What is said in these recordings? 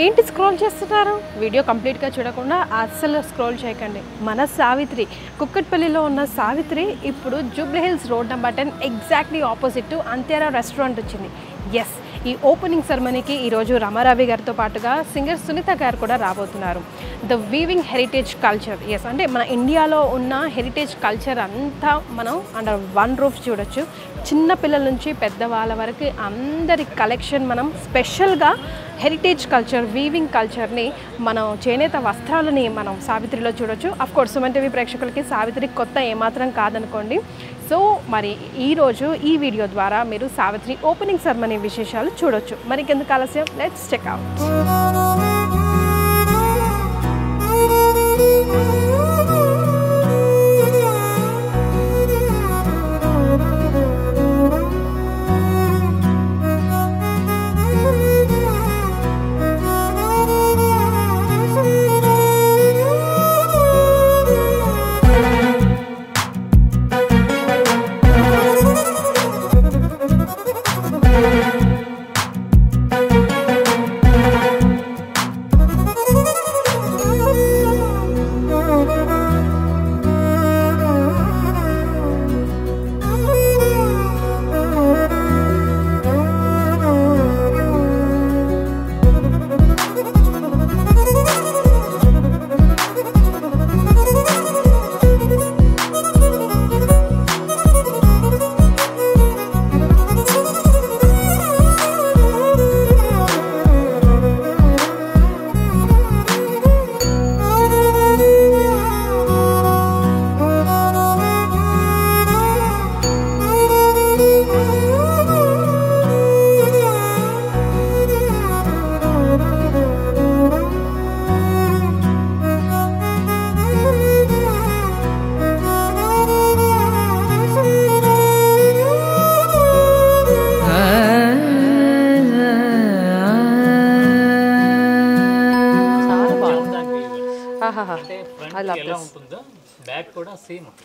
ఏంటి స్క్రోల్ చేస్తున్నారు? వీడియో కంప్లీట్గా చూడకుండా అస్సలు స్క్రోల్ చేయకండి. మన సావిత్రి, కుక్కట్పల్లిలో ఉన్న సావిత్రి ఇప్పుడు Jubilee Hills road number 10 exactly opposite అంత్యారా రెస్టారెంట్ వచ్చింది. ఎస్, ఈ ఓపెనింగ్ సెరమనీకి ఈరోజు రమారావి గారితో పాటుగా సింగర్ సునీత గారు కూడా రాబోతున్నారు. The weaving heritage culture, yes అంటే మన ఇండియాలో ఉన్న హెరిటేజ్ కల్చర్ అంతా మనం అండర్ వన్ రూఫ్ చూడొచ్చు. చిన్న పిల్లల నుంచి పెద్దవాళ్ళ వరకు అందరి కలెక్షన్ మనం స్పెషల్గా హెరిటేజ్ కల్చర్, వీవింగ్ కల్చర్ని, మనం చేనేత వస్త్రాలని మనం సావిత్రిలో చూడొచ్చు. అఫ్కోర్స్ సుమన్ టీవీ ప్రేక్షకులకి సావిత్రి కొత్త ఏమాత్రం కాదనుకోండి. సో మరి ఈరోజు ఈ వీడియో ద్వారా మీరు సావిత్రి ఓపెనింగ్ సెరమనీ విశేషాలు చూడొచ్చు. మరి ఇంకెందుకు ఆలస్యం, లెట్స్ చెక్ అవుట్.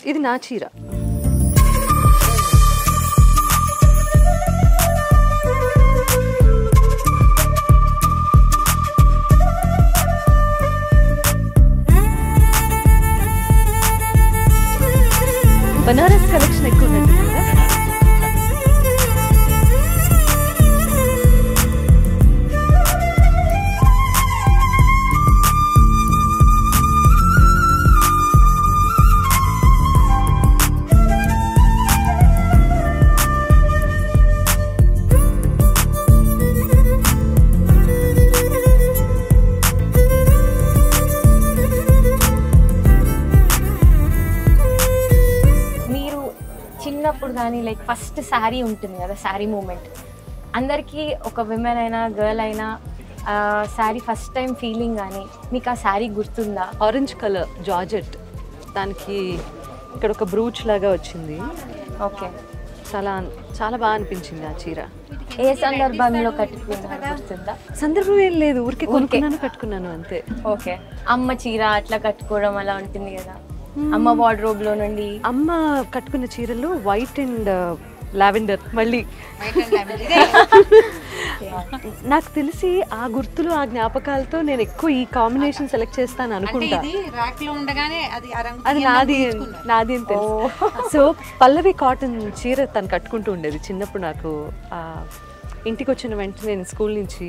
ఇది నా చీర. బనారస్ కలెక్షన్ ఎక్కువ ఉన్నట్టు కదా. చిన్నప్పుడు కానీ లైక్ ఫస్ట్ శారీ ఉంటుంది కదా, శారీ మూమెంట్ అందరికీ, ఒక విమెన్ అయినా గర్ల్ అయినా శారీ ఫస్ట్ టైం ఫీలింగ్ కానీ మీకు ఆ శారీ గుర్తుందా? ఆరెంజ్ కలర్ జార్జెట్, దానికి ఇక్కడ ఒక బ్రూచ్ లాగా వచ్చింది. ఓకే, చాలా చాలా బాగా అనిపించింది ఆ చీర. ఏ సందర్భంలో కట్టుకున్నా గుర్తుందా? సందర్భం ఏం లేదు, ఊరికే కొనుక్కున్నాను, కట్టుకున్నాను అంతే. ఓకే, అమ్మ చీర అట్లా కట్టుకోవడం అలా ఉంటుంది కదా, అమ్మ వార్డ్రోబ్ లో నుండి. అమ్మ కట్టుకున్న చీరలు వైట్ అండ్ లావెండర్. మళ్ళీ నాకు తెలిసి ఆ గుర్తులు, ఆ జ్ఞాపకాలతో నేను ఎక్కువ ఈ కాంబినేషన్ సెలెక్ట్ చేస్తాను అనుకుంటా. అది నాది అని తెలుసు. సో పల్లవి కాటన్ చీర తను కట్టుకుంటూ ఉండేది చిన్నప్పుడు. నాకు ఇంటికి వచ్చిన వెంటనే నేను స్కూల్ నుంచి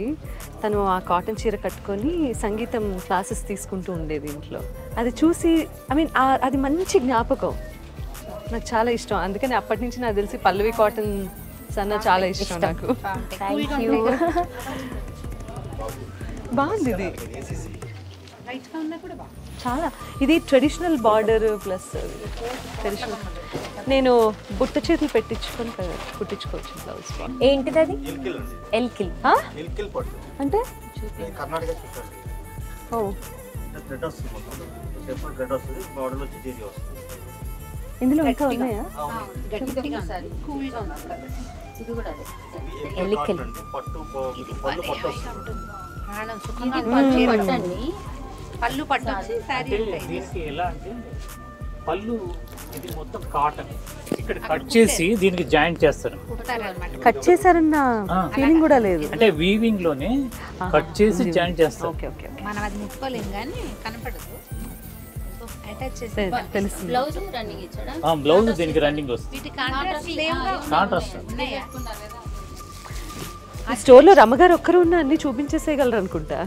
తను ఆ కాటన్ చీర కట్టుకొని సంగీతం క్లాసెస్ తీసుకుంటూ ఉండేది ఇంట్లో. అది చూసి అది మంచి జ్ఞాపకం, నాకు చాలా ఇష్టం. అందుకని అప్పటి నుంచి నాకు తెలిసి పల్లవి కాటన్ సన్న చాలా ఇష్టం నాకు. బాగుంది ఇది చాలా. ఇది ట్రెడిషనల్ బార్డర్ ప్లస్ ట్రెడిషనల్. నేను బుట్ట చేతులు పెట్టించుకొని కుట్టించుకోవచ్చు బ్లౌజ్. ఏంటిది అది? ఎల్కిల్ అంటే ఇందులో ఇంకా ఉన్నాయా? ఎల్కిల్ పళ్ళు పట్టు ఎలా అంటే పళ్ళు ఇది మొత్తం కాటన్, ఇక్కడ కట్ చేసి దీనికి జాయింట్ చేస్తారు. కట్ చేశారన్న ఫీలింగ్ కూడా లేదు. అంటే వీవింగ్ లోనే కట్ చేసి జాయింట్ చేస్తారు. ఓకే ఓకే ఓకే మనం అది ముట్టుకోలేం కానీ కనపడదు. సో అటాచ్ చేసి తెలుస్తుంది. బ్లౌజ్ రన్నింగ్ ఇచ్చాడా? బ్లౌజ్ దీనికి రన్నింగ్ వస్తుంది. వీటి కాంట్రాస్ట్ లేవుగా కాంట్రాస్ట్ ఉన్నాయా? ఈ స్టోర్లో రమ్మగారు ఒక్కరు ఉన్న అన్ని చూపించేసేయగలరు అనుకుంటా,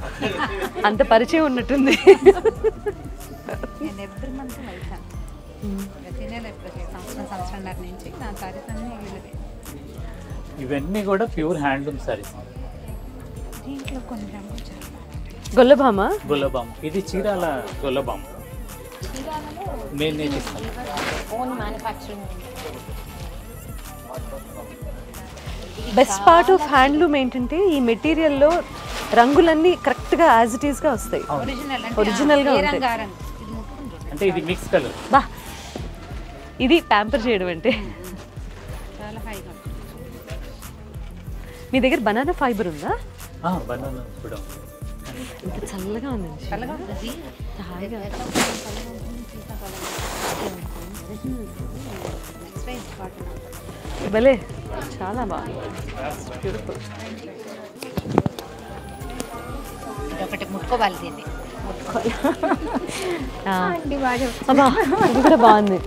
అంత పరిచయం ఉన్నట్టుంది. నేను ఎవ్రీ మంత్ వెళ్తాను. ప్రతి నెల ఎప్పుడు సంవత్సరంన్నర నుంచి నా సారీస్ అన్నీ వీళ్ళవే. ఇవన్నీ కూడా ప్యూర్ హ్యాండ్లూమ్ సారీస్. దీంట్లో కొన్ని రంగులు చాలా గొల్లభామ గొల్లబామ్, ఇది చీరాల గొల్లబామ్. నేను నేర్పిస్తాను. Own manufacturing. Best part of handloom ఏంటంటే ఈ మెటీరియల్లో రంగులన్నీ కరెక్ట్గా యాజ్ ఇట్ ఈస్గా వస్తాయి, ఒరిజినల్ ఒరిజినల్గా ఏ ఉంటాయి. రంగు ఆ రంగు ఇది ముట్టుకుంటుంది. అంటే ఇది మిక్స్ కలర్. బా ఇది ప్యాంపర్ చేయడం అంటే. చాలా హైగా ఉంటుంది. మీ దగ్గర బనానా ఫైబర్ ఉందా? బనానా కూడా ఇంత చల్లగా ఉంది. చల్లగా ఉంటుంది. హాయిగా. Next price cotton. భలే చాలా బాగుంది. బ్యూటిఫుల్. ఇది ఒకటి ముట్టుకోవాలి దీన్ని. అబ్బా ఇది కూడా బాగుంది.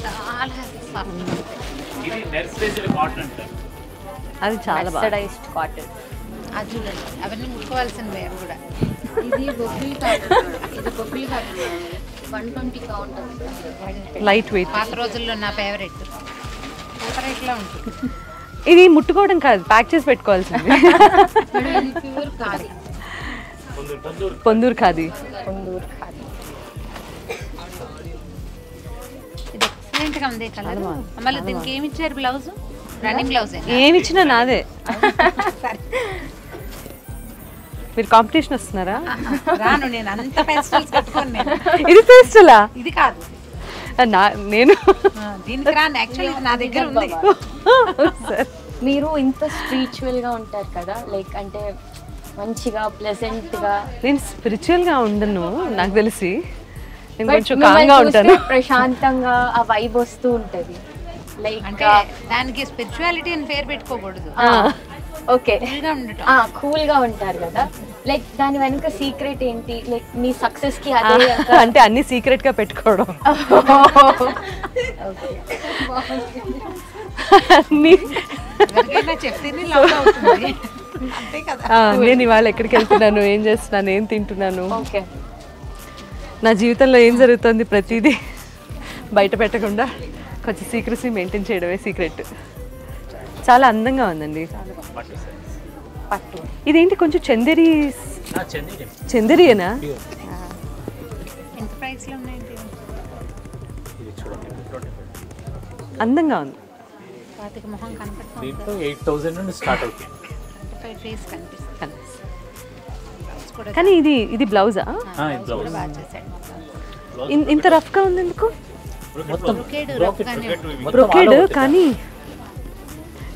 చాలా soft. ఇది మెర్సరైజ్డ్ కాటన్ అంటారు. అది చాలా బాగుంది. Mercerised cotton. అది చూడండి అవన్నీ ముట్టుకోవాల్సినవి అవి కూడా. ఇది బొబ్బిలి కాటన్. ఇది Bobbili cotton 120 counter. Light weight. పాత రోజుల్లో నా ఫేవరెట్. రేట్లో ఉంటుంది. ఇది ముట్టుకోవడం కాదు, ప్యాక్ చేసి పెట్టుకోవాల్సింది. ప్యూర్ ఖాదీ. పొందూరు ఖాదీ. కొందూరు ఖాదీ. ఇది ఎక్సలెంట్ గా ఉంది కలర్. మళ్ళీ దీనికి ఏమి ఇచ్చారు బ్లౌజ్? Running blouse. ఏమిచ్చినా నాదే. మీరు కాంపిటీషన్ వస్తున్నారా? రాను, నేను అంత ఫెస్టివల్స్ కట్టుకోను నేను. ఇది ఫెస్టివలా? ఇది కాదు, నేను దీనికి రాను. యాక్చువల్లీ నా దగ్గర ఉంది. సార్ మీరు ఇంత స్పిరిచువల్ గా ఉంటారు కదా, లైక్ అంటే మంచిగా ప్లెజెంట్ గా. నేను స్పిరిచువల్ గా ఉండను నాకు తెలిసి, నేను But కొంచెం మిమ్మల్ని కాంగా ఉంటాను. చూస్తే ప్రశాంతంగా ఆ వైబ్ వస్తూ ఉంటది. లైక్ అంటే దానికి స్పిరిచువాలిటీ అని పేరు పెట్టుకోకూడదు. ఓకే కూల్గా ఉండటం. కూల్ గా ఉంటారు కదా, లైక్ దాని వెనుక సీక్రెట్ ఏంటి? లైక్ మీ సక్సెస్ కి అదే అంటే అన్ని సీక్రెట్ గా పెట్టుకోవడం. అన్ని ఎవరికైనా చెప్తేనే లవ్ అవుతుంది. అంతే కదా. నేను ఇవాళ ఎక్కడికి వెళ్తున్నాను, ఏం చేస్తున్నాను, ఏం తింటున్నాను, ఓకే నా జీవితంలో ఏం జరుగుతుంది ప్రతిదీ బయట పెట్టకుండా కొంచెం సీక్రసీ మెయింటైన్ చేయడమే సీక్రెట్. చాలా అందంగా ఉందండి. పట్టు. ఇదేంటి కొంచెం చందేరి? చందేరియేనా? ఎంత ప్రైస్ లో ఉన్నాయండి? అందంగా ఉంది. వాటికి మొహం కనపడుతుంది. దీంట్లో 8000 నుండి స్టార్ట్ అవుతుంది. ఫేస్ కనిపిస్తుంది. కూడా కానీ ఇది బ్లౌజా? ఇది బ్లౌజ్. బాగా చేశాడు. ఇంత రఫ్ గా ఉంది ఎందుకు? మొత్తం బ్రొకేడ్ రఫ్గానే ఉంటుంది. బ్రొకేడ్ కానీ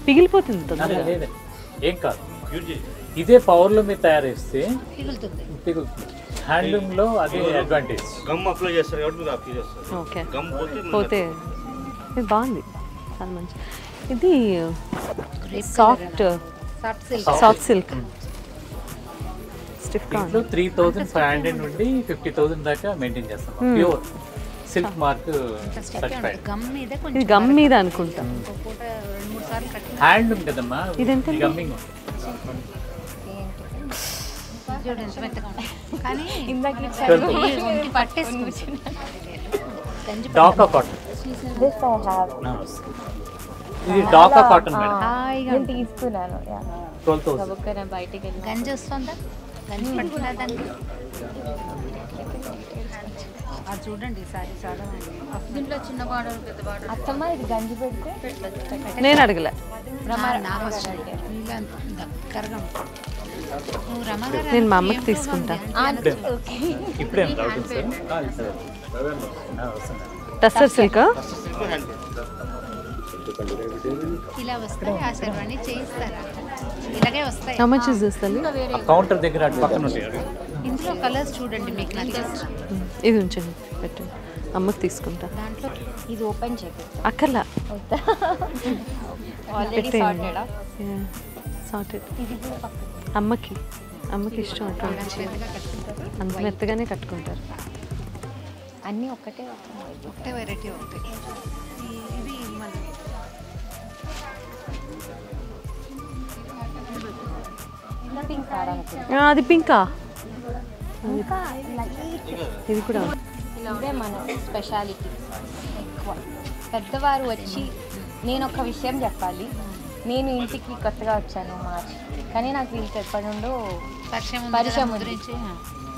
పిగిలిపోతుంది తొందరగా. లేదు, ఏం కాదు. ఇదే పవర్ లో మీరు తయారు చేస్తే పిగులుతుంది. పిగులుతుంది. హ్యాండ్లూమ్ లో అదే అడ్వాంటేజ్. గమ్ అప్లై చేస్తారు కాబట్టి మీరు అప్లై చేస్తారు. ఓకే గమ్ పోతే ఇది బాగుంది, చాలా మంచి. ఇది సాఫ్ట్ సాఫ్ట్ సిల్క్ స్టిఫ్ గా దీంట్లో 3500 నుండి 50,000 దాకా మెయింటైన్ చేస్తాం. Pure silk mark certified. గమ్ మీద ఇది కొంచెం గమ్ మీద అనుకుంటా. ఒక పూట 2-3 సార్లు కట్టిన హ్యాండ్లూమ్ కదమ్మా. ఇదెంత? గమ్మింగ్ చూడు ఎంత మెత్తగా ఉంది. కానీ ఇందాక ఒంటి పట్టేసుకుంటుంది. గంజి Dhaka cotton. This I have. ఇది డాకా కాటన్ మేడం. హాయిగా నేను తీసుకున్నాను. 12,000. ఒక్కన బయటికి వెళ్ళి గంజి వస్తుందా? గంజి పట్టుకున్నా దానికి. అది చూడండి ఈసారి చాలా దీంట్లో చిన్న బార్డర్ పెద్ద బార్డర్. అత్తమ్మ ఇది గంజి పెడితే నేను అడగలే. నాకు వస్తుంది. ఇలా దగ్గరగా ఉంటుంది. నువ్వు రమగారు నేను మా అమ్మకి తీసుకుంటా. ఇప్పుడేం డౌట్ ఉంది సార్? వస్తుంది. టస్సర్ సిల్క్ ఇలా వస్తాయి. ఆ శర్వాణి చేయిస్తారా? ఇలాగే వస్తాయి. హౌ మచ్ ఇస్ దిస్ తల్లి? ఆ కౌంటర్ దగ్గర అటు పక్కన ఉంటాయి. ఇందులో కలర్స్ చూడండి మీకు నచ్చేస్తాయి. ఇది ఉంచండి పెట్టండి. అమ్మకి తీసుకుంటా. దాంట్లో ఇది ఓపెన్ చేపిస్తాం. అక్కర్లా, ఆల్రెడీ సార్టెడా? సార్టెడ్. ఇది కూడా పక్కన. అమ్మకి ఇష్టం అటువంటి చీర. అంత మెత్తగానే కట్టుకుంటారు. అన్నీ ఒకటే ఒకటే వెరైటీ ఒకటి. ఇది మన పింక్ అది పింకా? ఇంకా ఇది కూడా ఇదే మన స్పెషాలిటీ ఎక్కువ. పెద్దవారు వచ్చి నేను ఒక విషయం చెప్పాలి. నేను ఇంటికి కొత్తగా వచ్చాను మార్చ్, కానీ నాకు వీళ్ళకి ఎప్పటి నుండో పరిచయం ఉంది.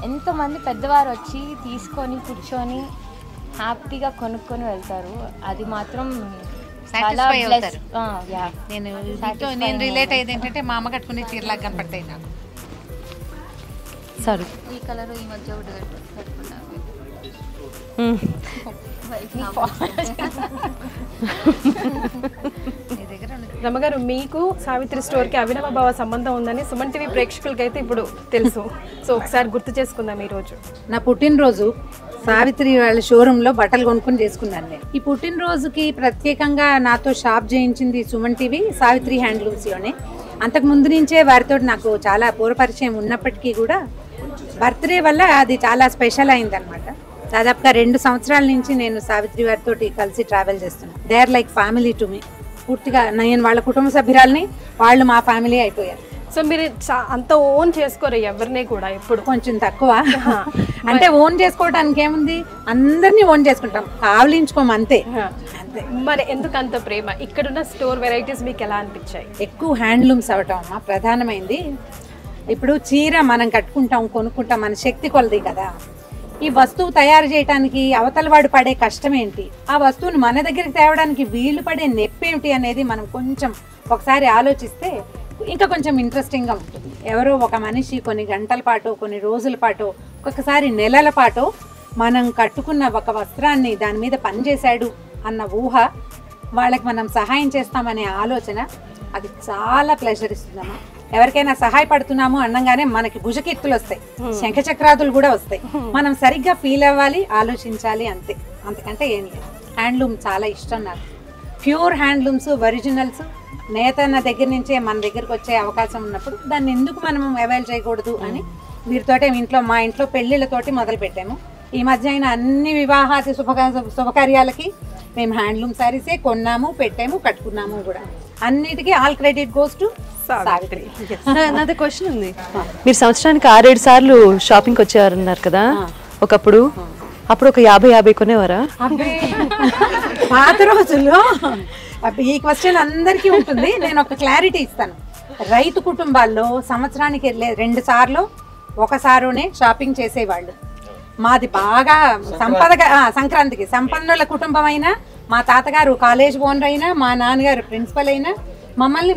ఎంతోమంది పెద్దవారు వచ్చి తీసుకొని కూర్చొని హ్యాపీగా కొనుక్కొని వెళ్తారు. అది మాత్రం చాలా అవుతారు. నేను రిలేట్ అయ్యేది ఏంటంటే మా అమ్మ కట్టుకునే చీరలాగా కనపడతాయి నాకు. సారీ, ఈ కలర్ ఈ మధ్య ఒకటి కట్టుకున్నాను. రమగారు, మీకు సావిత్రి స్టోర్కి అవినవ భావ సంబంధం ఉందని సుమన్ టీవీ ప్రేక్షకులకి అయితే ఇప్పుడు తెలుసు. సో ఒకసారి గుర్తు చేసుకుందాం ఈరోజు. నా పుట్టినరోజు సావిత్రి వాళ్ళ షోరూంలో బట్టలు కొనుక్కొని చేసుకున్నాను నేను. ఈ పుట్టినరోజుకి ప్రత్యేకంగా నాతో షాప్ చేయించింది సుమన్ టీవీ సావిత్రి హ్యాండ్లూమ్స్లోనే. అంతకు ముందు నుంచే వారితో నాకు చాలా పూర్వపరిచయం ఉన్నప్పటికీ కూడా బర్త్డే వల్ల అది చాలా స్పెషల్ అయిందనమాట. దాదాపుగా 2 సంవత్సరాల నుంచి నేను సావిత్రి వారితో కలిసి ట్రావెల్ చేస్తున్నాను. They are like family to me. పూర్తిగా నేను వాళ్ళ కుటుంబ సభ్యురాలని, వాళ్ళు మా ఫ్యామిలీ అయిపోయారు. సో మీరు అంత ఓన్ చేసుకోరు ఎవరిని కూడా ఎప్పుడు? కొంచెం తక్కువ. అంటే ఓన్ చేసుకోవడానికి ఏముంది, అందరినీ ఓన్ చేసుకుంటాం, కావలించుకోము అంతే. మరి ఎందుకు అంత ప్రేమ? ఇక్కడున్న స్టోర్ వెరైటీస్ మీకు ఎలా అనిపించాయి? ఎక్కువ హ్యాండ్లూమ్స్ అవటం అమ్మా ప్రధానమైంది. ఇప్పుడు చీర మనం కట్టుకుంటాం, కొనుక్కుంటాం, మన శక్తి కొలది కదా. ఈ వస్తువు తయారు చేయడానికి అవతల వాడు పడే కష్టం ఏంటి, ఆ వస్తువుని మన దగ్గరికి తేవడానికి వీళ్ళు పడే నొప్పి ఏమిటి అనేది మనం కొంచెం ఒకసారి ఆలోచిస్తే ఇంకా కొంచెం ఇంట్రెస్టింగ్గా ఉంటుంది. ఎవరో ఒక మనిషి కొన్ని గంటల పాటు, కొన్ని రోజుల పాటు, ఒక్కొక్కసారి నెలల పాటు మనం కట్టుకున్న ఒక వస్త్రాన్ని దాని మీద పనిచేశాడు అన్న ఊహ, వాళ్ళకి మనం సహాయం చేస్తామనే ఆలోచన, అది చాలా ప్లెజర్ ఇస్తుందమ్మా. ఎవరికైనా సహాయపడుతున్నాము అనగానే మనకి భుజకీర్తులు వస్తాయి, శంఖచక్రాదులు కూడా వస్తాయి. మనం సరిగ్గా ఫీల్ అవ్వాలి, ఆలోచించాలి, అంతే. అంతకంటే ఏం లేదు. హ్యాండ్లూమ్ చాలా ఇష్టం నాకు. ప్యూర్ హ్యాండ్లూమ్స్, ఒరిజినల్స్, నేతన్న దగ్గర నుంచే మన దగ్గరకు వచ్చే అవకాశం ఉన్నప్పుడు దాన్ని ఎందుకు మనం అవైల్ చేయకూడదు అని వీరితోటే మా ఇంట్లో పెళ్ళిళ్ళతోటి మొదలు పెట్టాము. ఈ మధ్య అయిన అన్ని వివాహాది శుభకార్యాలకి మేము హ్యాండ్లూమ్ శారీసే కొన్నాము, పెట్టాము, కట్టుకున్నాము కూడా. అన్నిటికీ all credit goes to Savitri. నాది క్వశ్చన్ ఉంది. మీరు సంవత్సరానికి 6-7 సార్లు షాపింగ్కి వచ్చేవారన్నారు కదా ఒకప్పుడు. అప్పుడు ఒక 50 కొనేవారా? పాత రోజుల్లో ఈ క్వశ్చన్ అందరికీ ఉంటుంది. నేను ఒక క్లారిటీ ఇస్తాను. రైతు కుటుంబాల్లో సంవత్సరానికి 2 సార్లు, 1 సారునే షాపింగ్ చేసేవాళ్ళు. మాది బాగా సంక్రాంతికి సంపన్నుల కుటుంబం అయినా, మా తాతగారు కాలేజ్ ఓనర్ అయినా, మా నాన్నగారు ప్రిన్సిపల్ అయినా,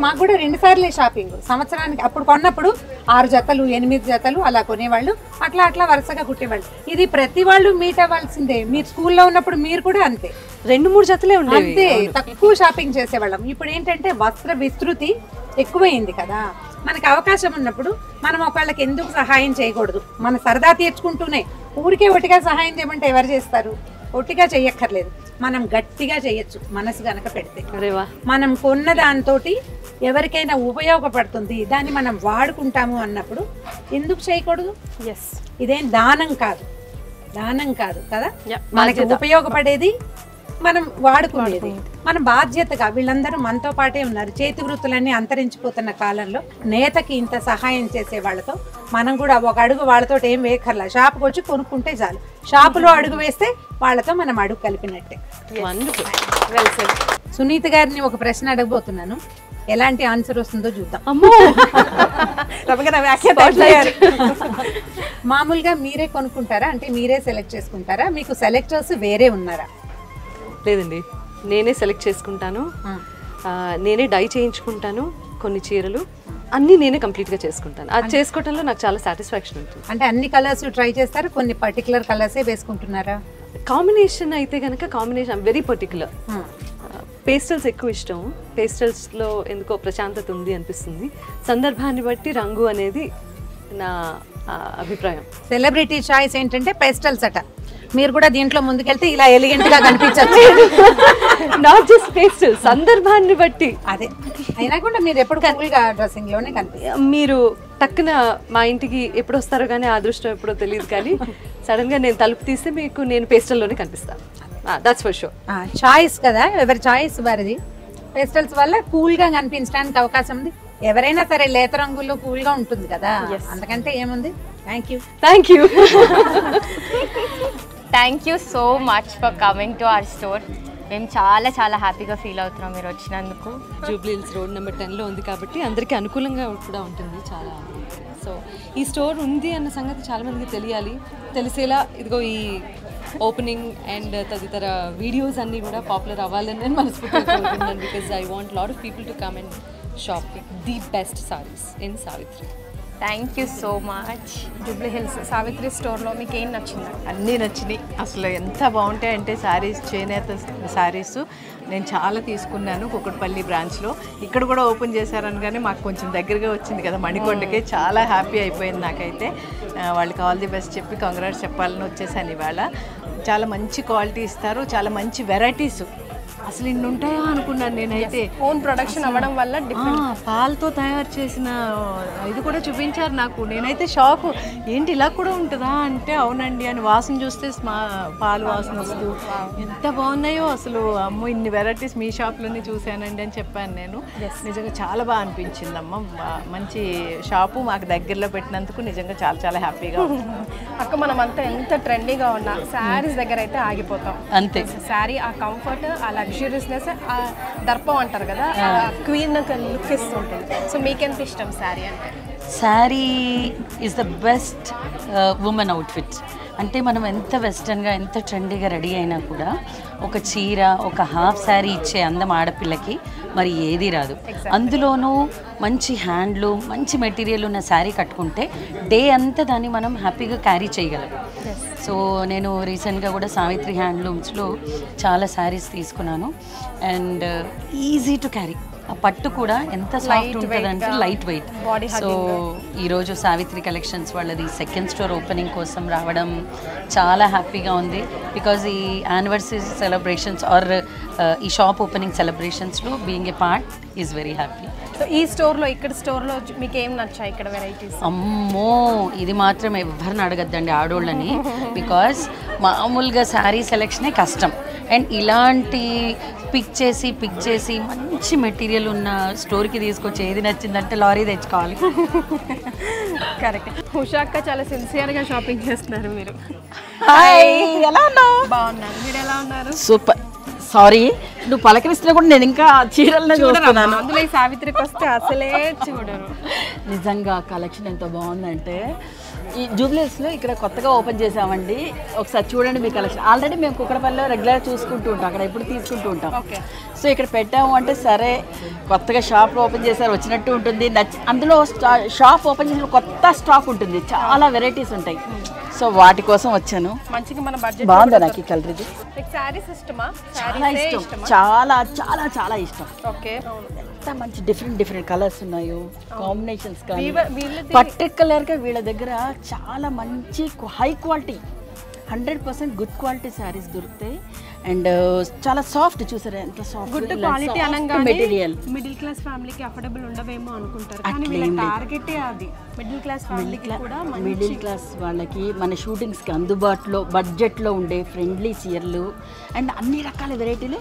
మాకు కూడా 2 సార్లే షాపింగ్ సంవత్సరానికి. అప్పుడు కొన్నప్పుడు 6 జతలు 8 జతలు అలా కొనేవాళ్ళు. అట్లా వరుసగా కుట్టేవాళ్ళు. ఇది ప్రతి వాళ్ళు మీట్ అవ్వాల్సిందే. మీరు స్కూల్లో ఉన్నప్పుడు మీరు కూడా అంతే, 2-3 జతలే ఉండేవి. అంతే, తక్కువ షాపింగ్ చేసేవాళ్ళం. ఇప్పుడు ఏంటంటే వస్త్ర విస్తృతి ఎక్కువైంది కదా. మనకు అవకాశం ఉన్నప్పుడు మనం ఒకళ్ళకి ఎందుకు సహాయం చేయకూడదు? మన సరదా తీర్చుకుంటూనే ఊరికే ఒట్టిగా సహాయం చేయమంటే ఎవరు చేస్తారు? ఒట్టిగా చెయ్యక్కర్లేదు, మనం గట్టిగా చేయొచ్చు మనసు గనక పెడితే. మనం కొన్న దాంతో ఎవరికైనా ఉపయోగపడుతుంది, దాన్ని మనం వాడుకుంటాము అన్నప్పుడు ఎందుకు చేయకూడదు? ఇదేం దానం కాదు కదా. మనకి ఉపయోగపడేది మనం వాడుకునేది, మన బాధ్యతగా. వీళ్ళందరూ మనతో పాటే ఉన్నారు. చేతి వృత్తులన్నీ అంతరించిపోతున్న కాలంలో నేతకి ఇంత సహాయం చేసే వాళ్ళతో మనం కూడా ఒక అడుగు వాళ్ళతో ఏం వేయక్కర్లా. షాప్కి వచ్చి కొనుక్కుంటే చాలు. షాపులో అడుగు వేస్తే వాళ్ళతో మనం అడుగు కలిపినట్టే. సునీత గారిని ఒక ప్రశ్న అడగబోతున్నాను, ఎలాంటి ఆన్సర్ వస్తుందో చూద్దాం. మామూలుగా మీరే కొనుక్కుంటారా? అంటే మీరే సెలెక్ట్ చేసుకుంటారా? మీకు సెలెక్టర్స్ వేరే ఉన్నారా? లేదండి, నేనే సెలెక్ట్ చేసుకుంటాను. నేనే డై చేయించుకుంటాను. కొన్ని చీరలు అన్నీ నేనే కంప్లీట్గా చేసుకుంటాను. అది చేసుకోవడంలో నాకు చాలా సాటిస్ఫాక్షన్ ఉంటుంది. అంటే అన్ని కలర్స్ ట్రై చేస్తారు, కొన్ని పర్టికులర్ కలర్సే వేసుకుంటున్నారా? కాంబినేషన్ అయితే కనుక కాంబినేషన్ వెరీ పర్టికులర్. పేస్టల్స్ ఎక్కువ ఇష్టం. పేస్టల్స్లో ఎందుకో ప్రశాంతత ఉంది అనిపిస్తుంది. సందర్భాన్ని బట్టి రంగు అనేది నా అభిప్రాయం. సెలబ్రిటీ చాయిస్ ఏంటంటే పేస్టల్స్ అట. మీరు కూడా దీంట్లో ముందుకెళ్తే ఇలా ఎలిగెంట్ గా కనిపించచ్చు. నాట్ జస్ట్ పేస్టల్, సందర్భాన్ని బట్టి. అదే అయినా కూడా మీరు ఎప్పుడు కూల్గా డ్రెస్సింగ్ లోనే కనిపిస్తారు. మీరు టక్కున మా ఇంటికి ఎప్పుడు వస్తారో కానీ ఆ అదృష్టం ఎప్పుడో తెలియదు, కానీ సడన్ గా నేను తలుపు తీస్తే మీకు నేను పేస్టల్లోనే కనిపిస్తాను. That's for sure. చాయిస్ కదా, ఎవరి చాయిస్ వారిది. పేస్టల్స్ వల్ల కూల్ గా కనిపించడానికి అవకాశం ఉంది. ఎవరైనా సరే లేత రంగుల్లో కూల్ గా ఉంటుంది కదా, అందుకంటే ఏముంది. Thank you. Thank you so much for coming to our store. మేము చాలా చాలా హ్యాపీగా ఫీల్ అవుతున్నాం మీరు వచ్చినందుకు. జూబ్లీ హిల్స్ రోడ్ నెంబర్ 10లో ఉంది కాబట్టి అందరికీ అనుకూలంగా కూడా ఉంటుంది చాలా. సో ఈ స్టోర్ ఉంది అన్న సంగతి చాలా మందికి తెలిసేలా ఇదిగో ఈ ఓపెనింగ్ అండ్ తదితర వీడియోస్ అన్నీ కూడా పాపులర్ అవ్వాలని నేను మనస్ఫూర్తిగా కోరుకుంటున్నాను. Because I want lot of people to come and shop the best saris in Savitri. Thank you so much. Jubilee hills Savitri స్టోర్లో మీకు ఏం నచ్చింది? అన్నీ నచ్చినాయి. అసలు ఎంత బాగుంటాయంటే శారీస్, చేనేత శారీస్ నేను చాలా తీసుకున్నాను కుక్కట్పల్లి బ్రాంచ్లో. ఇక్కడ కూడా ఓపెన్ చేశారనగానే మాకు కొంచెం దగ్గరగా వచ్చింది కదా మణికొండకి, చాలా హ్యాపీ అయిపోయింది నాకైతే. వాళ్ళకి ఆల్ ది బెస్ట్ చెప్పి కంగ్రాట్స్ చెప్పాలని వచ్చేసాను ఇవాళ. చాలా మంచి క్వాలిటీ ఇస్తారు, చాలా మంచి వెరైటీస్. అసలు ఇన్ని ఉంటాయా అనుకున్నాను నేనైతే. ఓన్ ప్రొడక్షన్ అవ్వడం వల్ల పాలతో తయారు చేసిన ఇది కూడా చూపించారు నాకు. నేనైతే షాక్, ఏంటి ఇలా కూడా ఉంటుందా అంటే అవునండి అని. వాసన చూస్తే పాలు వాసన వస్తూ ఎంత బాగున్నాయో అసలు. అమ్మో ఇన్ని వెరైటీస్ మీ షాప్లోనే చూశానండి అని చెప్పాను నేను. నిజంగా చాలా బాగా అనిపించిందమ్మ. మంచి షాపు మాకు దగ్గరలో పెట్టినందుకు నిజంగా చాలా చాలా హ్యాపీగా ఉంది. అక్క మనమంతా ఎంత ట్రెండీగా ఉన్నా శారీస్ దగ్గర అయితే ఆగిపోతాం అంతే. శారీ ఆ కంఫర్ట్, ఆ లగ్జరీస్నెస్, ఆ దర్పం అంటారు కదా, క్వీన్ లుక్ ఇస్తుంటుంది. సో మీకెంత ఇష్టం శారీ అంటే? Sari is the best women outfit. అంటే మనం ఎంత వెస్టర్న్గా ఎంత ట్రెండీగా రెడీ అయినా కూడా ఒక చీర, ఒక హాఫ్ శారీ ఇచ్చే అందం ఆడపిల్లకి మరి ఏది రాదు. అందులోనూ మంచి హ్యాండ్లూమ్, మంచి మెటీరియల్ ఉన్న శారీ కట్టుకుంటే డే అంతా దాన్ని మనం హ్యాపీగా క్యారీ చేయగలం. సో నేను రీసెంట్గా కూడా సావిత్రి హ్యాండ్లూమ్స్లో చాలా శారీస్ తీసుకున్నాను అండ్ ఈజీ టు క్యారీ. ఆ పట్టు కూడా ఎంత సాఫ్ట్ ఉంటుందంటే లైట్ వెయిట్. సో ఈరోజు సావిత్రి కలెక్షన్స్ వాళ్ళది సెకండ్ స్టోర్ ఓపెనింగ్ కోసం రావడం చాలా హ్యాపీగా ఉంది. బికాజ్ ఈ యానివర్సరీ సెలబ్రేషన్స్ ఆర్ ఈ షాప్ ఓపెనింగ్ సెలబ్రేషన్స్లో being a part is very happy. So ఈ స్టోర్లో, ఇక్కడ స్టోర్లో మీకు ఏం నచ్చాయి ఇక్కడ వెరైటీస్? అమ్మో ఇది మాత్రం ఎవరిని అడగద్దండి ఆడోళ్ళని. బికాజ్ మామూలుగా శారీ సెలెక్షనే కష్టం. అండ్ ఇలాంటి పిక్ చేసి మంచి మెటీరియల్ ఉన్న స్టోర్కి తీసుకొచ్చి ఏది నచ్చిందంటే లారీ తెచ్చుకోవాలి. కరెక్ట్. ఉషా అక్క చాలా సిన్సియర్గా షాపింగ్ చేస్తున్నారు మీరు. హాయ్, ఎలా ఉన్నావు? బాగున్నారు, మీరు ఎలా ఉన్నారు? సూపర్. సారీ నువ్వు పలకరిస్తున్నా కూడా నేను ఇంకా చీరలను చూస్తున్నాను. అందులో ఈ సావిత్రికి వస్తే అసలే చూడరు. నిజంగా కలెక్షన్ ఎంత బాగుందంటే ఈ జూబ్లీస్లో ఇక్కడ కొత్తగా ఓపెన్ చేసామండి. ఒకసారి చూడండి మీ కలెక్షన్. ఆల్రెడీ మేము కుక్కడపల్లిలో రెగ్యులర్ చూసుకుంటూ ఉంటాం, అక్కడ ఎప్పుడు తీసుకుంటూ ఉంటాం. సో ఇక్కడ పెట్టాము అంటే సరే కొత్తగా షాప్ ఓపెన్ చేశారు వచ్చినట్టు ఉంటుంది. అందులో షాప్ ఓపెన్ చేసిన కొత్త స్టాక్ ఉంటుంది, చాలా వెరైటీస్ ఉంటాయి. సో వాటి కోసం వచ్చాను. మంచిగా మన బడ్జెట్. బాగుందా నాకు ఈ కలర్? ఇది శారీస్ ఇష్టమా? చాలా ఇష్టం, చాలా చాలా చాలా ఇష్టం. ఓకే. ఎంత మంచి డిఫరెంట్ కలర్స్ ఉన్నాయో, కాంబినేషన్స్ కానీ పర్టికులర్గా వీళ్ళ దగ్గర చాలా మంచి high quality 100% good quality saris దొరుకుతాయి. అండ్ చాలా సాఫ్ట్, చూసారా ఎంత సాఫ్ట్. గుడ్ క్వాలిటీ అనగానే మెటీరియల్ మిడిల్ క్లాస్ ఫ్యామిలీకి అఫోర్డబుల్ ఉండవేమో అనుకుంటారు, కానీ వీళ్ళ టార్గెటే అది. మిడిల్ క్లాస్ ఫ్యామిలీకి కూడా మిడిల్ క్లాస్ వాళ్ళకి మన షూటింగ్స్కి అందుబాటులో బడ్జెట్లో ఉండే ఫ్రెండ్లీ చీరలు అండ్ అన్ని రకాల వెరైటీలు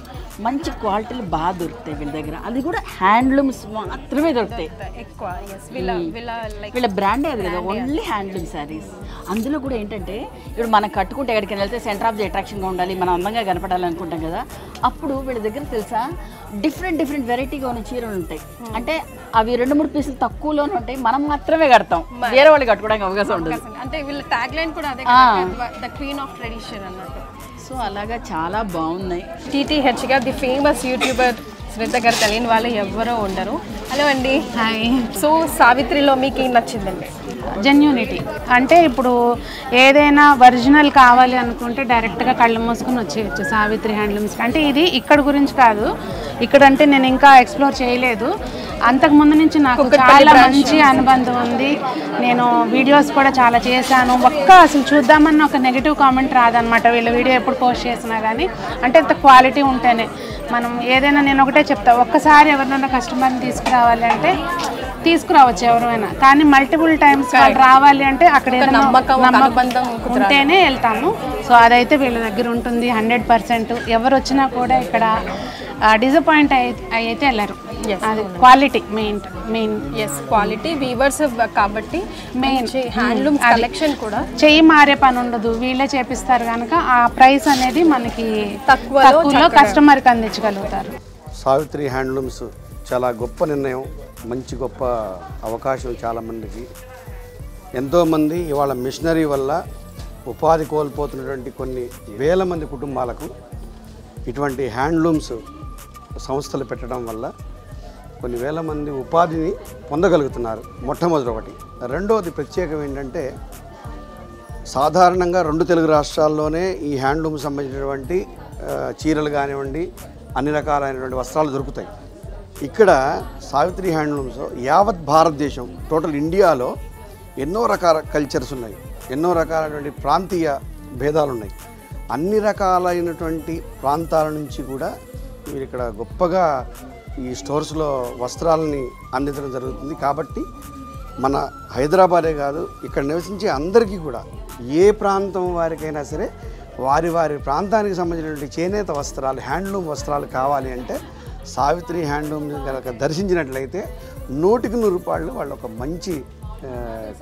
మంచి క్వాలిటీలు బాగా దొరుకుతాయి వీళ్ళ దగ్గర. అది కూడా హ్యాండ్లూమ్స్ మాత్రమే దొరుకుతాయి ఎక్కువ. వీళ్ళ బ్రాండే అది కదా, ఓన్లీ హ్యాండ్లూమ్ శారీస్. అందులో కూడా ఏంటంటే ఇప్పుడు మనం కట్టుకుంటే ఎక్కడికి వెళ్తే సెంటర్ ఆఫ్ ది అట్రాక్షన్గా ఉండాలి, మనం అందంగా కనపడాలనుకుంటాం కదా. అప్పుడు వీళ్ళ దగ్గర తెలుసా డిఫరెంట్ వెరైటీగా ఉన్న చీరలు ఉంటాయి. అంటే అవి 2-3 పీసులు తక్కువలోనే ఉంటాయి, మనం మాత్రమే కడతాం, వేరే వాళ్ళు కట్టుకోవడానికి అవకాశం ఉంటుంది. అంటే వీళ్ళ ట్యాగ్ లైన్ కూడా అదే, ద క్వీన్ ఆఫ్ ట్రెడిషన్ అన్నట్టు. సో అలాగా చాలా బాగున్నాయి. TTHగా ది ఫేమస్ యూట్యూబర్ శ్రద్ధ గారు తెలియని వాళ్ళు ఎవరో ఉండరు. హలో అండి. హాయ్. సో సావిత్రిలో మీకు ఏం నచ్చిందండి? జెన్యూనిటీ. అంటే ఇప్పుడు ఏదైనా ఒరిజినల్ కావాలి అనుకుంటే డైరెక్ట్గా కళ్ళు మూసుకొని వచ్చేయచ్చు సావిత్రి హ్యాండ్లూమ్స్. అంటే ఇది ఇక్కడ గురించి కాదు, ఇక్కడ అంటే నేను ఇంకా ఎక్స్ప్లోర్ చేయలేదు. అంతకుముందు నుంచి నాకు చాలా మంచి అనుబంధం ఉంది. నేను వీడియోస్ కూడా చాలా చేశాను. అసలు చూద్దామన్న ఒక నెగిటివ్ కామెంట్ రాదనమాట వీళ్ళ వీడియో ఎప్పుడు పోస్ట్ చేసినా కానీ. అంటే ఇంత క్వాలిటీ ఉంటేనే మనం ఏదైనా, నేను ఒకటే చెప్తా, ఒక్కసారి ఎవరినైనా కస్టమర్ని తీసుకురావాలి అంటే తీసుకురావచ్చు ఎవరైనా, కానీ మల్టిపుల్ టైమ్స్ వాళ్ళు రావాలి అంటే అక్కడ ఏదైనా నమ్మకం ఉంటేనే వెళ్తాము. సో అదైతే వీళ్ళ దగ్గర ఉంటుంది 100%. ఎవరు వచ్చినా కూడా ఇక్కడ డిసప్పాయింట్ అయితే వెళ్ళరు. అది క్వాలిటీ మెయిన్ క్వాలిటీ వీవర్స్ కాబట్టి మెయిన్ హ్యాండ్లూమ్ కలెక్షన్ కూడా చెయ్యి మారే పని ఉండదు, వీళ్ళే చేపిస్తారు కనుక ఆ ప్రైస్ అనేది మనకి తక్కువలో కస్టమర్కి అందించగలుగుతారు. సావిత్రి హ్యాండ్లూమ్స్ చాలా గొప్ప నిర్ణయం, మంచి గొప్ప అవకాశం. చాలామందికి ఎంతోమంది ఇవాళ మిషనరీ వల్ల ఉపాధి కోల్పోతున్నటువంటి కొన్ని వేల మంది కుటుంబాలకు ఇటువంటి హ్యాండ్లూమ్స్ సంస్థలు పెట్టడం వల్ల కొన్ని వేల మంది ఉపాధిని పొందగలుగుతున్నారు. మొట్టమొదటి ఒకటి. రెండవది ప్రత్యేకం ఏంటంటే సాధారణంగా 2 తెలుగు రాష్ట్రాల్లోనే ఈ హ్యాండ్లూమ్ సంబంధించినటువంటి చీరలు కానివ్వండి, అన్ని రకాలైనటువంటి వస్త్రాలు దొరుకుతాయి. ఇక్కడ సావిత్రి హ్యాండ్లూమ్స్ యావత్ భారతదేశం, టోటల్ ఇండియాలో ఎన్నో రకాల కల్చర్స్ ఉన్నాయి, ఎన్నో రకాలైనటువంటి ప్రాంతీయ భేదాలు ఉన్నాయి. అన్ని రకాలైనటువంటి ప్రాంతాల నుంచి కూడా మీరు ఇక్కడ గొప్పగా ఈ స్టోర్స్లో వస్త్రాలని అందించడం జరుగుతుంది. కాబట్టి మన హైదరాబాదే కాదు, ఇక్కడ నివసించే అందరికీ కూడా ఏ ప్రాంతం వారికైనా సరే వారి వారి ప్రాంతానికి సంబంధించినటువంటి చేనేత వస్త్రాలు, హ్యాండ్లూమ్ వస్త్రాలు కావాలి అంటే సావిత్రి హ్యాండ్లూమ్ కనుక దర్శించినట్లయితే 100కి 100 రూపాయలు వాళ్ళు ఒక మంచి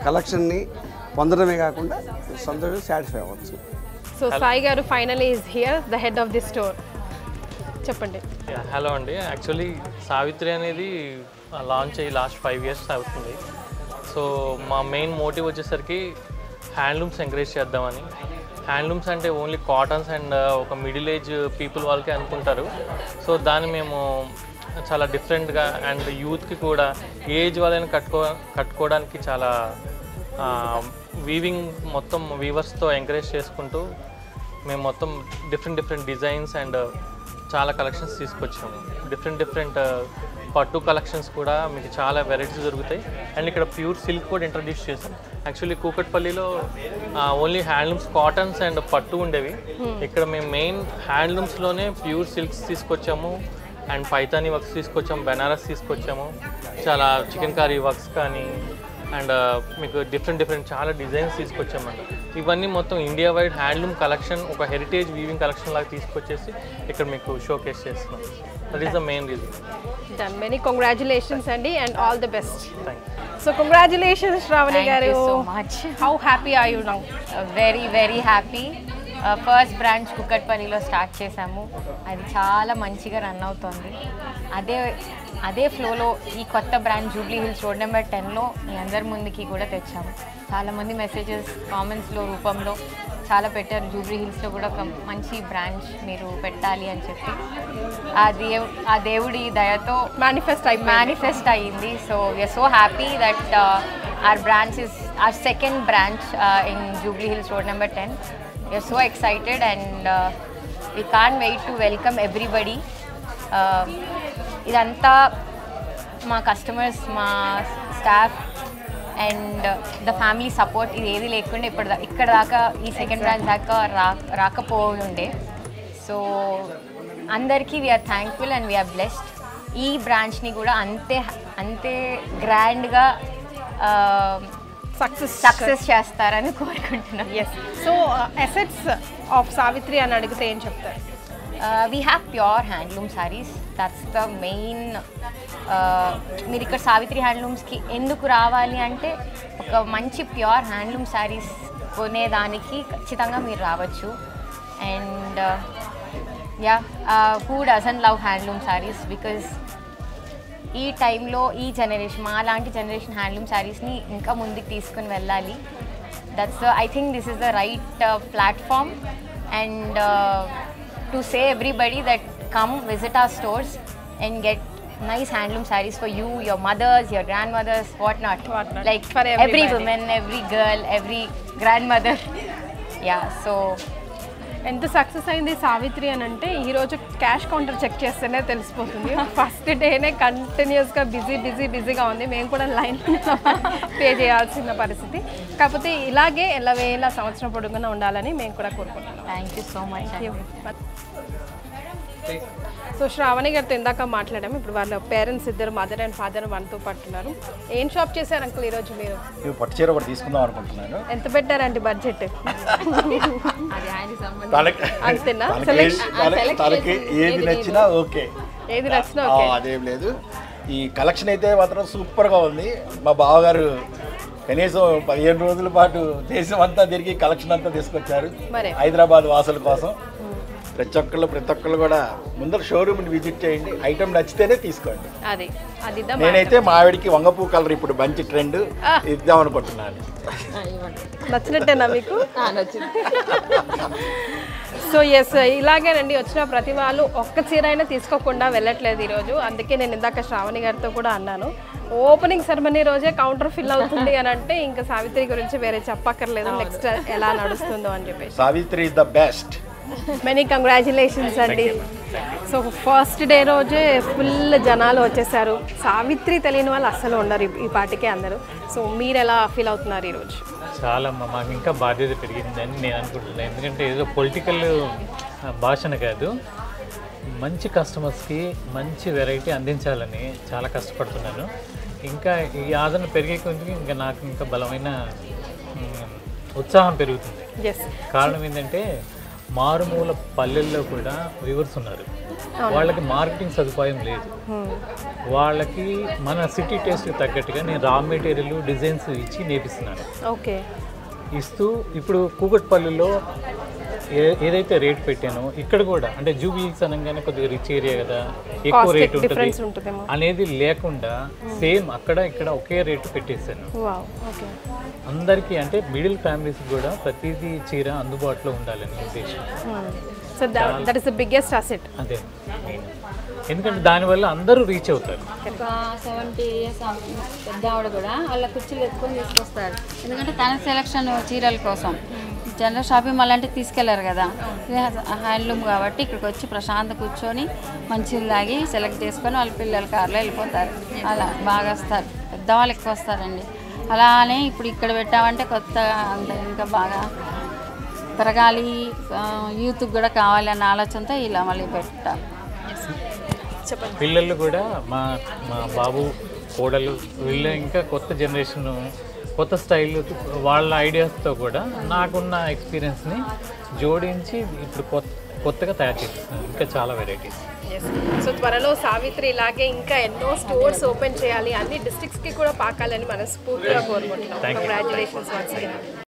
కలెక్షన్ని పొందడమే కాకుండా సొంతంగా సాటిస్ఫై అవ్వచ్చు. సో సాయి గారు finally is here, the head of the store. చెప్పండి. హలో అండి. యాక్చువల్లీ సావిత్రి అనేది లాంచ్ అయ్యి లాస్ట్ 5 years అవుతుంది. సో మా మెయిన్ మోటివ్ వచ్చేసరికి హ్యాండ్లూమ్స్ ఎంకరేజ్ చేద్దామని. హ్యాండ్లూమ్స్ అంటే ఓన్లీ కాటన్స్ అండ్ ఒక మిడిల్ ఏజ్ పీపుల్ వాళ్ళకే అనుకుంటారు. సో దాన్ని మేము చాలా డిఫరెంట్గా అండ్ యూత్కి కూడా ఏజ్ వాళ్ళని కట్టుకోవడానికి చాలా వీవింగ్ మొత్తం వీవర్స్తో ఎంకరేజ్ చేసుకుంటూ మేము మొత్తం డిఫరెంట్ డిజైన్స్ అండ్ చాలా కలెక్షన్స్ తీసుకొచ్చాము. డిఫరెంట్ పట్టు కలెక్షన్స్ కూడా మీకు చాలా వెరైటీస్ దొరుకుతాయి. అండ్ ఇక్కడ ప్యూర్ సిల్క్ కూడా ఇంట్రడ్యూస్ చేసాం. యాక్చువల్లీ కూకట్పల్లిలో ఓన్లీ హ్యాండ్లూమ్స్ కాటన్స్ అండ్ పట్టు ఉండేవి. ఇక్కడ మేము మెయిన్ హ్యాండ్లూమ్స్లోనే ప్యూర్ సిల్క్స్ తీసుకొచ్చాము అండ్ పైతానీ వర్క్స్ తీసుకొచ్చాము, బెనారస్ తీసుకొచ్చాము, చాలా చికెన్ కర్రీ వర్క్స్ కానీ అండ్ మీకు డిఫరెంట్ చాలా డిజైన్స్ తీసుకొచ్చామండి. ఇవన్నీ మొత్తం ఇండియా వైడ్ హ్యాండ్లూమ్ కలెక్షన్, ఒక హెరిటేజ్ వీవింగ్ కలెక్షన్ లాగా తీసుకొచ్చేసి ఇక్కడ మీకు షోకేస్ చేస్తున్నాం. That is the main reason. Done. Many congratulations Andy and all the best. Thank you. So congratulations Shravani garu. Thank you so much. How happy are you now? Very happy. First branch కుక్కట్పల్లిలో start చేసాము. అది చాలా మంచిగా run అవుతుంది. అదే ఫ్లోలో ఈ కొత్త branch Jubilee Hills road number 10లో మీ అందరి ముందుకి కూడా తెచ్చాము. చాలామంది మెసేజెస్ కామెంట్స్లో రూపంలో చాలా పెట్టారు, జూబ్లీ హిల్స్లో కూడా ఒక మంచి బ్రాంచ్ మీరు పెట్టాలి అని చెప్పి. ఆ దేవుడి దయతో మేనిఫెస్ట్ అయ్యింది. So we are so happy that our branch is our second branch in Jubilee Hills Road number 10. We are so excited and we can't wait to welcome everybody. Idantha ma customers, ma staff and the family support ఇది ఏది లేకుండా ఇక్కడ దాకా ఈ second branch దాకా రాకపోయిండే. So అందరికీ we are thankful and we are blessed. ఈ బ్రాంచ్ని కూడా అంతే గ్రాండ్గా సక్సెస్ చేస్తారని కోరుకుంటున్నాను. Yes. So assets of Savitri అని అడిగితే ఏం చెప్తారు? We have pure handloom saris. That's the main. మీరు ఇక్కడ సావిత్రి హ్యాండ్లూమ్స్కి ఎందుకు రావాలి అంటే ఒక మంచి ప్యూర్ హ్యాండ్లూమ్ సారీస్ కొనేదానికి ఖచ్చితంగా మీరు రావచ్చు. And who doesn't love handloom saris? Because ఈ టైంలో ఈ జనరేషన్, మా లాంటి జనరేషన్ హ్యాండ్లూమ్ శారీస్ని ఇంకా ముందుకు తీసుకుని వెళ్ళాలి. That's I think this is the right platform and to say everybody that come visit our stores and get nice handloom sarees for you, your mothers, your grandmothers, whatnot. Like for every woman, every girl, every grandmother. Yeah, so ఎంత success అయింది సావిత్రి అని అంటే ఈరోజు cash counter check చేస్తేనే తెలిసిపోతుంది. First డేనే కంటిన్యూస్గా బిజీగా ఉంది. మేము కూడా లైన్ పే చేయాల్సిన పరిస్థితి. కాకపోతే ఇలాగే ఎల్లవేళ సంవత్సరం పొడుగునా ఉండాలని మేము కూడా కోరుకుంటున్నాం. Thank you so much. So Sravani గారితో ఇందాక మాట్లాడాము. ఇప్పుడు వాళ్ళ పేరెంట్స్ ఇద్దరు, మదర్ అండ్ ఫాదర్ మనతో పట్టున్నారు. ఏం షాప్ చేశారు అంకుల్ ఈరోజు మీరు? పట్టు చీర ఒకటి తీసుకుందాం అనుకుంటున్నాను. ఎంత పెట్టారండి బడ్జెట్? అంతేనా? తనకి ఏది నచ్చినా ఓకే, ఏది నచ్చినా అదేం లేదు. ఈ కలెక్షన్ అయితే మాత్రం సూపర్గా ఉంది. మా బావగారు కనీసం 15 రోజుల పాటు దేశం అంతా తిరిగి కలెక్షన్ అంతా తీసుకొచ్చారు హైదరాబాద్ వాసుల కోసం. ప్రతి ఒక్కళ్ళు కూడా ముందర షోరూమ్ని విజిట్ చేయండి, ఐటమ్ నచ్చితేనే తీసుకోండి. నేనైతే మా ఆవిడికి వంగపూ కలర్ ఇప్పుడు మంచి ట్రెండ్ ఇద్దాం అనుకుంటున్నాను. నచ్చినట్టేనా మీకు? సో ఎస్, ఇలాగేనండి వచ్చిన ప్రతి వాళ్ళు ఒక్క చీర అయినా తీసుకోకుండా వెళ్ళట్లేదు ఈరోజు. అందుకే నేను ఇందాక శ్రావణి గారితో కూడా అన్నాను, ఓపెనింగ్ సెరమనీ రోజే కౌంటర్ ఫిల్ అవుతుంది అని అంటే ఇంకా సావిత్రి గురించి వేరే చెప్పక్కర్లేదు, నెక్స్ట్ ఎలా నడుస్తుందో అని చెప్పేసి. Savitri is the best. Many congratulations అండి. సో ఫస్ట్ డే రోజే ఫుల్ జనాలు వచ్చేసారు. సావిత్రి తెలియని వాళ్ళు అస్సలు ఉండరు ఈ పాటికే అందరూ. సో మీరు ఎలా ఫీల్ అవుతున్నారు ఈరోజు? చాలా మాకు ఇంకా బాధ్యత పెరిగిందని నేను అనుకుంటున్నాను. ఎందుకంటే ఏదో పొలిటికల్ భాషన కాదు, మంచి కస్టమర్స్కి మంచి వెరైటీ అందించాలని చాలా కష్టపడుతున్నాను. ఇంకా ఈ ఆదరణ పెరిగే కొద్దిగా ఇంకా నాకు ఇంకా బలమైన ఉత్సాహం పెరుగుతుంది. కారణం ఏంటంటే మారుమూల పల్లెల్లో కూడా వ్యూవర్స్ ఉన్నారు, వాళ్ళకి మార్కెటింగ్ సదుపాయం లేదు. వాళ్ళకి మన సిటీ టేస్ట్కి తగ్గట్టుగా నేను రా మెటీరియల్ డిజైన్స్ ఇచ్చి నేర్పిస్తున్నాను. ఇస్తూ ఇప్పుడు కూకట్పల్లిలో ఏదైతే రేట్ పెట్టానో ఇక్కడ కూడా అంటే జూబిలీస్ అనగానే కొద్దిగా రిచ్ ఏరియా కదా, ఎక్కువ రేట్ ఉంటుంది అనేది లేకుండా సేమ్ అక్కడ ఇక్కడ ఒకే రేటు పెట్టేశాను అందరికీ. అంటే మిడిల్ ఫ్యామిలీస్ కూడా ప్రతిదీ చీర అందుబాటులో ఉండాలని ఉద్దేశం. అదే, ఎందుకంటే దానివల్ల అందరూ రీచ్ అవుతారు. ఒక 70 years పెద్ద ఆవిడ కూడా వాళ్ళ కుర్చీలు ఎత్తుకొని తీసుకొస్తారు. ఎందుకంటే తన సెలక్షన్ చీరల కోసం జనరల్ షాపింగ్ మాల్ అంటే తీసుకెళ్లారు కదా, హ్యాండ్లూమ్ కాబట్టి ఇక్కడికి వచ్చి ప్రశాంత కూర్చొని మంచిలు తాగి సెలెక్ట్ చేసుకొని వాళ్ళ పిల్లల కార్లో వెళ్ళిపోతారు. అలా బాగా వస్తారు, పెద్దవాళ్ళు ఎక్కువ వస్తారండి. అలానే ఇప్పుడు ఇక్కడ పెట్టామంటే కొత్తగా అంత ఇంకా బాగా పెరగాలి, యూత్కి కూడా కావాలి అన్న ఆలోచనతో ఇలా మళ్ళీ పెట్టారు. పిల్లలు కూడా మా బాబు కోడలు వీళ్ళు ఇంకా కొత్త జనరేషన్, కొత్త స్టైల్, వాళ్ళ ఐడియాస్తో కూడా నాకున్న ఎక్స్పీరియన్స్ని జోడించి ఇప్పుడు కొత్తగా తయారు చేస్తున్నాను ఇంకా చాలా వెరైటీస్. సో త్వరలో సావిత్రి ఇలాగే ఇంకా ఎన్నో స్టోర్స్ ఓపెన్ చేయాలి, అన్ని డిస్ట్రిక్ట్స్కి కూడా పాకాలని మనస్ఫూర్తిగా కోరుకుంటున్నాం. Congratulations once again.